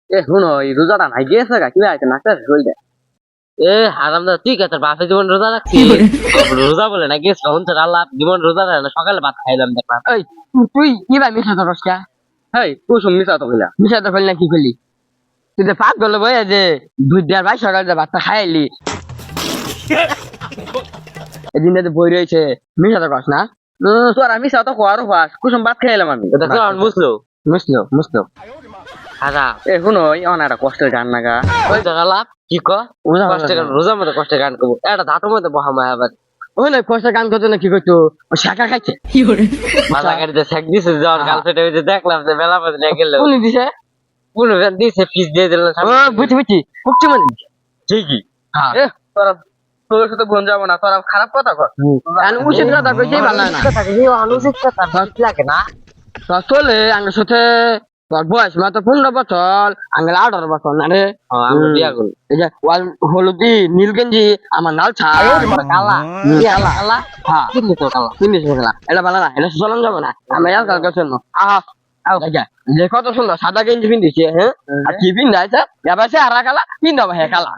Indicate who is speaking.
Speaker 1: এ শুনো এই রোজাটা নাই গেছে গা কি আছে নাচতে শরীরে
Speaker 2: এ হারাম দা তুই তোর বাপের জীবন রোজা রাখছি রোজা বলে না গেছ কখন তোর আল্লাহ জীবন রোজা রাখে না সকালে ভাত খাইলাম দেখলাম
Speaker 1: এই তুই কি ভাই মিশা তো রসকা হেই কুসুম মিশা তো কইলা মিশা তো কইলা কি কইলি তুই যে পাক গেল বই যে দুই দেড় ভাই সকালে যে ভাতটা খাইলি এদিন যে বই রয়েছে মিশা তো কস না তোর আমি মিশা তো কোয়ারও ফাস কুসুম ভাত খাইলাম আমি
Speaker 2: এটা তো বুঝলো
Speaker 1: মুসলো মুসলো
Speaker 2: হারা
Speaker 1: এ শুনো অন একটা কষ্টের গান নাগা
Speaker 2: ওই তোর আল্লাহ কি কষ্টের গান রোজার মধ্যে কষ্টের গান করবো এটা ধাতুর মধ্যে বহা মায় আবার
Speaker 1: ওই না কষ্টের গান করতো না কি করতো ও শাখা খাইছে
Speaker 2: মাথা গাড়িতে শেক দিছে যাওয়ার গার্লফ্রেন্ড হয়েছে দেখলাম যে মেলা পথে নিয়ে গেল
Speaker 1: কোন দিছে
Speaker 2: পুরো দিছে ফিস দিয়ে দিল
Speaker 1: ও বুঝছি বুঝছি কুকছি মানে
Speaker 2: ঠিকই
Speaker 1: হ্যাঁ
Speaker 2: এ তোরা তোর সাথে বোন যাবো না তোরা খারাপ কথা কর
Speaker 1: আর উচিত কথা কইছেই ভালো না
Speaker 2: থাকে যে অনুচিত কথা ভালো লাগে না
Speaker 1: চলে আঙ্গের সাথে তোর বয়স মাত্র 15 বছর আঙ্গেল 18 বছর না রে
Speaker 2: আমরা বিয়া করব
Speaker 1: এই যে ওয়াল হলুদি নীল গেঞ্জি আমার লাল ছাই
Speaker 2: কালা কালা কালা
Speaker 1: হ্যাঁ
Speaker 2: কিনলি তো কালা
Speaker 1: চিনিস বলা এটা ভালো না এটা চলন যাবে না আমি আর কাল কাছে আহা আচ্ছা যে কত সুন্দর সাদা গেঞ্জি পিন্দিছে হ্যাঁ আর কি পিন্দাইছে এবার সে আর কালা পিন্দাবে হ্যাঁ কালা